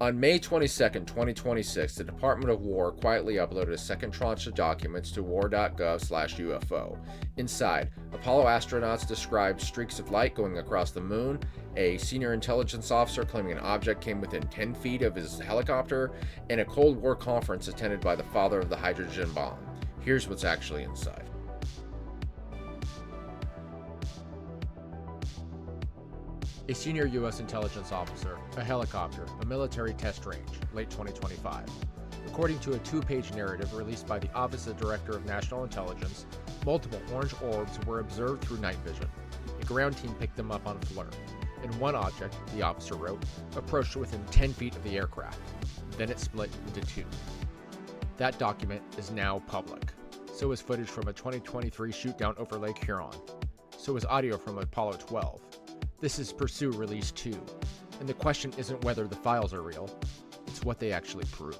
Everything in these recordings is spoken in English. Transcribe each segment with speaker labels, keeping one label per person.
Speaker 1: On May 22, 2026, the Department of War quietly uploaded a second tranche of documents to war.gov/UFO. Inside, Apollo astronauts described streaks of light going across the moon, a senior intelligence officer claiming an object came within 10 feet of his helicopter, and a Cold War conference attended by the father of the hydrogen bomb. Here's what's actually inside. A senior U.S. intelligence officer, a helicopter, a military test range, late 2025. According to a two-page narrative released by the Office of Director of National Intelligence, multiple orange orbs were observed through night vision. A ground team picked them up on FLIR, and one object, the officer wrote, approached within 10 feet of the aircraft. Then it split into two. That document is now public. So is footage from a 2023 shoot-down over Lake Huron. So is audio from Apollo 12. This is Pursue Release 2, and the question isn't whether the files are real, it's what they actually prove.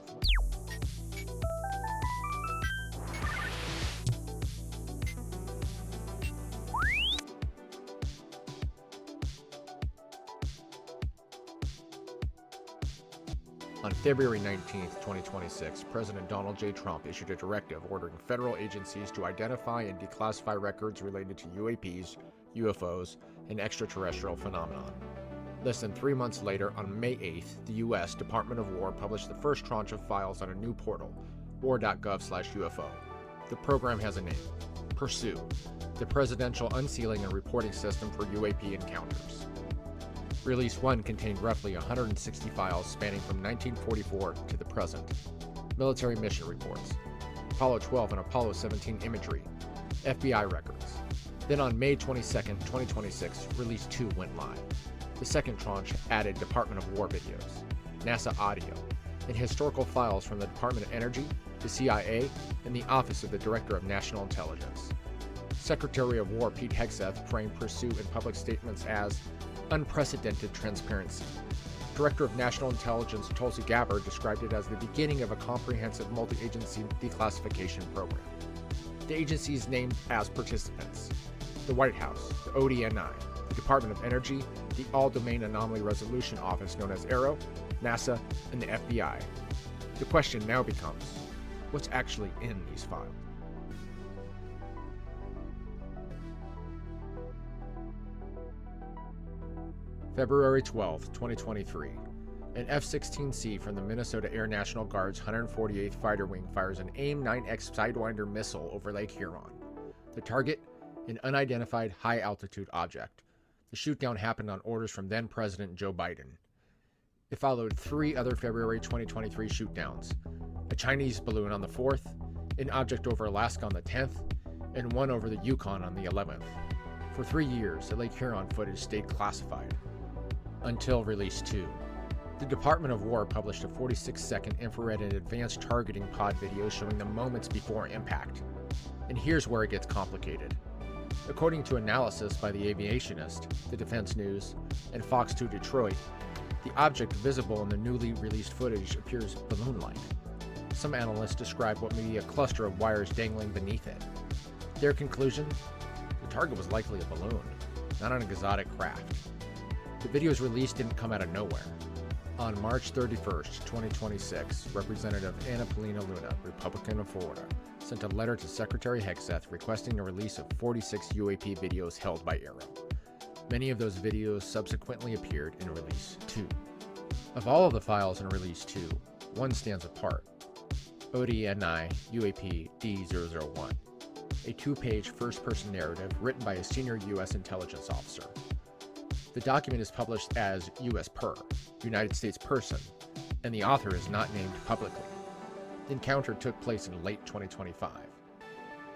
Speaker 1: On February 19, 2026, President Donald J. Trump issued a directive ordering federal agencies to identify and declassify records related to UAPs, UFOs, and extraterrestrial phenomenon. Less than 3 months later, on May 8th, the U.S. Department of War published the first tranche of files on a new portal, war.gov/UFO. The program has a name, Pursue, the Presidential Unsealing and Reporting System for UAP Encounters. Release 1 contained roughly 160 files spanning from 1944 to the present. Military mission reports, Apollo 12 and Apollo 17 imagery, FBI records. Then on May 22, 2026, Release 2 went live. The second tranche added Department of War videos, NASA audio, and historical files from the Department of Energy, the CIA, and the Office of the Director of National Intelligence. Secretary of War Pete Hegseth framed Pursue in public statements as unprecedented transparency. Director of National Intelligence Tulsi Gabbard described it as the beginning of a comprehensive multi-agency declassification program. The agencies named as participants: the White House, the ODNI, the Department of Energy, the All-Domain Anomaly Resolution Office known as AARO, NASA, and the FBI. The question now becomes, what's actually in these files? February 12, 2023. An F-16C from the Minnesota Air National Guard's 148th Fighter Wing fires an AIM-9X Sidewinder missile over Lake Huron. The target? An unidentified high-altitude object. The shootdown happened on orders from then-President Joe Biden. It followed 3 other February 2023 shootdowns, a Chinese balloon on the 4th, an object over Alaska on the 10th, and one over the Yukon on the 11th. For 3 years, the Lake Huron footage stayed classified, until Release 2. The Department of War published a 46-second infrared and advanced targeting pod video showing the moments before impact. And here's where it gets complicated. According to analysis by The Aviationist, The Defense News, and Fox 2 Detroit, the object visible in the newly released footage appears balloon-like. Some analysts describe what may be a cluster of wires dangling beneath it. Their conclusion? The target was likely a balloon, not an exotic craft. The videos released didn't come out of nowhere. On March 31st, 2026, Representative Anna Paulina Luna, Republican of Florida, sent a letter to Secretary Hegseth requesting a release of 46 UAP videos held by AARO. Many of those videos subsequently appeared in Release 2. Of all of the files in Release 2, one stands apart: ODNI UAP D001, a 2-page first-person narrative written by a senior U.S. intelligence officer. The document is published as US Per, United States Person, and the author is not named publicly. The encounter took place in late 2025.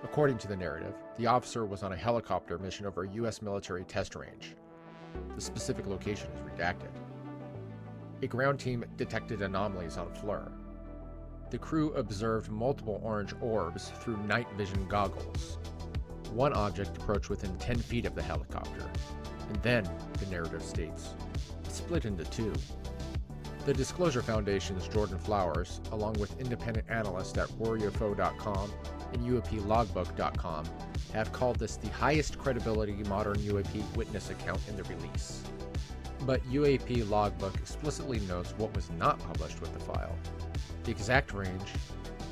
Speaker 1: According to the narrative, the officer was on a helicopter mission over a U.S. military test range. The specific location is redacted. A ground team detected anomalies on FLIR. The crew observed multiple orange orbs through night vision goggles. One object approached within 10 feet of the helicopter, and then, the narrative states, it split into two. The Disclosure Foundation's Jordan Flowers, along with independent analysts at warufo.com and UAPlogbook.com, have called this the highest credibility modern UAP witness account in the release. But UAP logbook explicitly notes what was not published with the file: the exact range,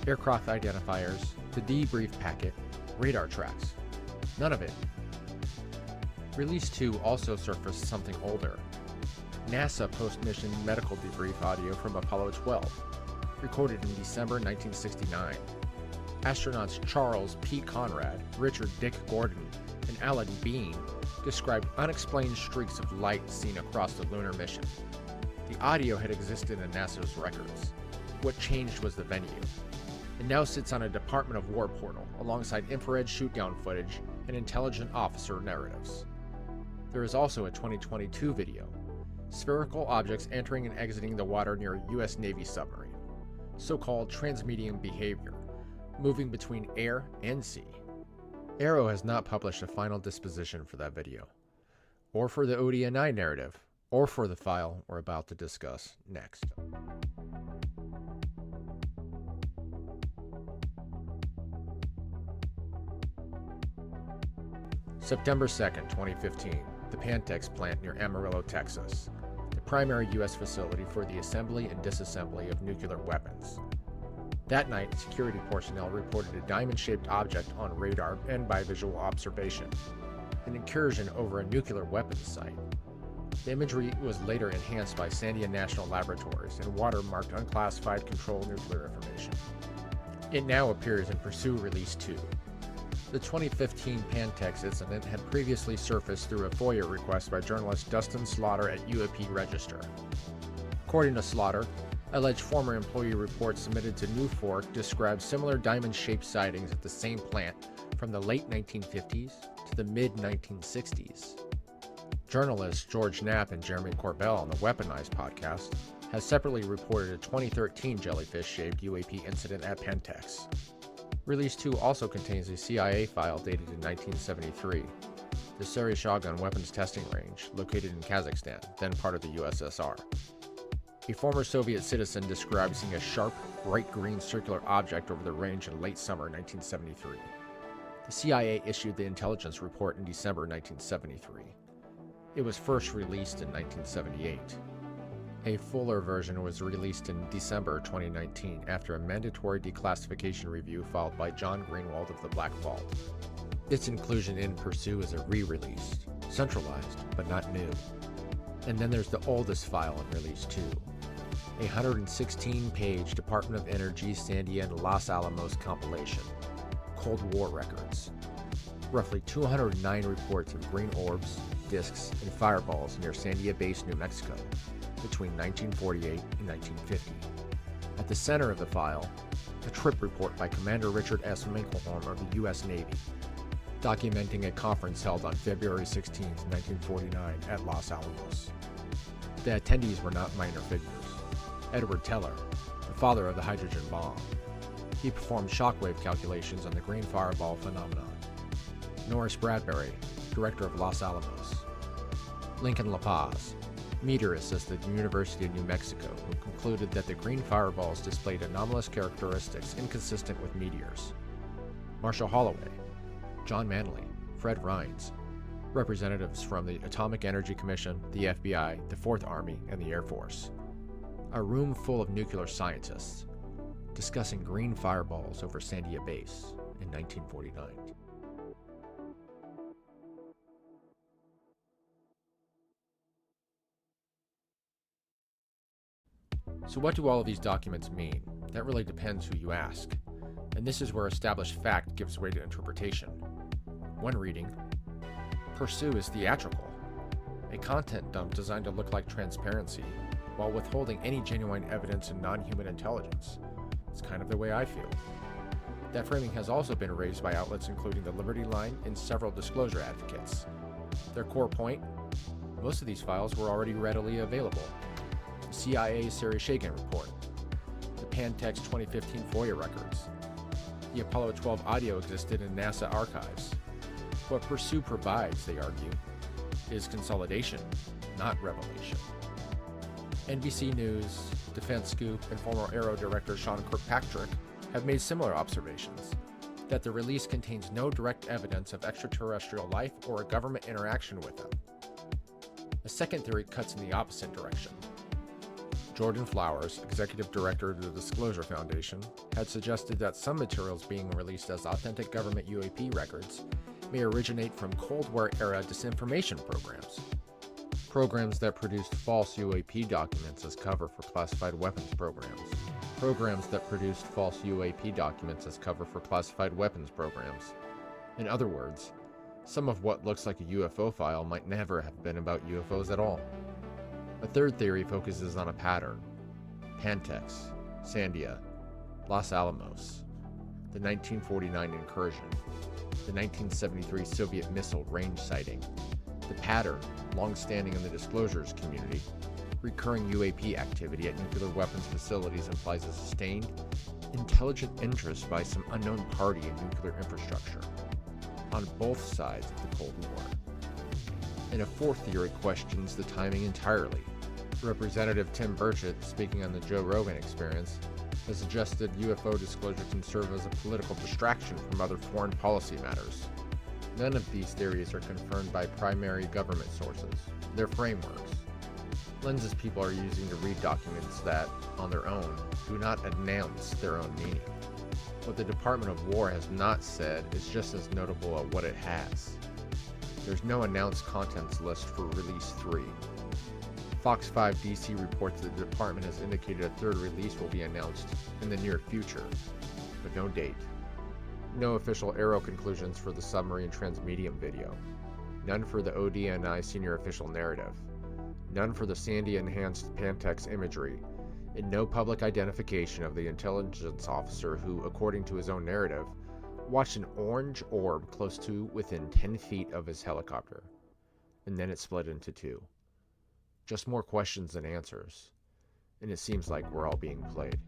Speaker 1: aircraft identifiers, the debrief packet, radar tracks. None of it. Release 2 also surfaced something older: NASA post-mission medical debrief audio from Apollo 12, recorded in December 1969. Astronauts Charles P. Conrad, Richard Dick Gordon, and Alan Bean described unexplained streaks of light seen across the lunar mission. The audio had existed in NASA's records. What changed was the venue. It now sits on a Department of War portal alongside infrared shoot-down footage and intelligent officer narratives. There is also a 2022 video: spherical objects entering and exiting the water near a U.S. Navy submarine, so-called transmedium behavior, moving between air and sea. Arrow has not published a final disposition for that video, or for the ODNI narrative, or for the file we're about to discuss next. September 2nd, 2015, the Pantex plant near Amarillo, Texas, the primary U.S. facility for the assembly and disassembly of nuclear weapons. That night, security personnel reported a diamond-shaped object on radar and by visual observation, an incursion over a nuclear weapons site. The imagery was later enhanced by Sandia National Laboratories and watermarked unclassified control nuclear information. It now appears in Pursue Release 2. The 2015 Pantex incident had previously surfaced through a FOIA request by journalist Dustin Slaughter at UAP Register. According to Slaughter, alleged former employee reports submitted to New Fork describe similar diamond-shaped sightings at the same plant from the late 1950s to the mid-1960s. Journalists George Knapp and Jeremy Corbell on the Weaponized podcast have separately reported a 2013 jellyfish-shaped UAP incident at Pantex. Release 2 also contains a CIA file dated in 1973, the Saryshogin Weapons Testing Range, located in Kazakhstan, then part of the USSR. A former Soviet citizen described seeing a sharp, bright green circular object over the range in late summer 1973. The CIA issued the intelligence report in December 1973. It was first released in 1978. A fuller version was released in December 2019 after a mandatory declassification review followed by John Greenewald of the Black Vault. Its inclusion in Pursue is a re-release, centralized but not new. And then there's the oldest file in Release 2, a 116-page Department of Energy Sandia and Los Alamos compilation, Cold War Records. Roughly 209 reports of green orbs, disks, and fireballs near Sandia Base, New Mexico, between 1948 and 1950. At the center of the file, a trip report by Commander Richard S. Minkelhorn of the U.S. Navy, documenting a conference held on February 16, 1949 at Los Alamos. The attendees were not minor figures. Edward Teller, the father of the hydrogen bomb. He performed shockwave calculations on the green fireball phenomenon. Norris Bradbury, director of Los Alamos. Lincoln La Paz, meteorist at the University of New Mexico, who concluded that the green fireballs displayed anomalous characteristics inconsistent with meteors. Marshall Holloway, John Manley, Fred Rines, representatives from the Atomic Energy Commission, the FBI, the Fourth Army, and the Air Force. A room full of nuclear scientists discussing green fireballs over Sandia Base in 1949. So what do all of these documents mean? That really depends who you ask. And this is where established fact gives way to interpretation. One reading: Pursue is theatrical, a content dump designed to look like transparency, while withholding any genuine evidence in non-human intelligence. It's kind of the way I feel. That framing has also been raised by outlets including the Liberty Line and several disclosure advocates. Their core point? Most of these files were already readily available. The CIA Saryshogin report, the Pantex 2015 FOIA records. The Apollo 12 audio existed in NASA archives. What Pursue provides, they argue, is consolidation, not revelation. NBC News, Defense Scoop, and former Aero director Sean Kirkpatrick have made similar observations, that the release contains no direct evidence of extraterrestrial life or a government interaction with them. A second theory cuts in the opposite direction. Jordan Flowers, executive director of the Disclosure Foundation, had suggested that some materials being released as authentic government UAP records may originate from Cold War-era disinformation programs. Programs that produced false UAP documents as cover for classified weapons programs. Programs that produced false UAP documents as cover for classified weapons programs. In other words, some of what looks like a UFO file might never have been about UFOs at all. A third theory focuses on a pattern. Pantex, Sandia, Los Alamos, the 1949 incursion, the 1973 Soviet missile range sighting. The pattern, long-standing in the disclosures community, recurring UAP activity at nuclear weapons facilities implies a sustained, intelligent interest by some unknown party in nuclear infrastructure, on both sides of the Cold War. And a fourth theory questions the timing entirely. Representative Tim Burchett, speaking on the Joe Rogan Experience, has suggested UFO disclosure can serve as a political distraction from other foreign policy matters. None of these theories are confirmed by primary government sources. They're frameworks, lenses people are using to read documents that, on their own, do not announce their own meaning. What the Department of War has not said is just as notable at what it has. There's no announced contents list for Release 3. Fox 5 DC reports that the department has indicated a third release will be announced in the near future, but no date. No official Arrow conclusions for the submarine transmedium video. None for the ODNI senior official narrative. None for the Sandia enhanced Pantex imagery. And no public identification of the intelligence officer who, according to his own narrative, watched an orange orb close to within 10 feet of his helicopter. And then it split into two. Just more questions than answers. And it seems like we're all being played.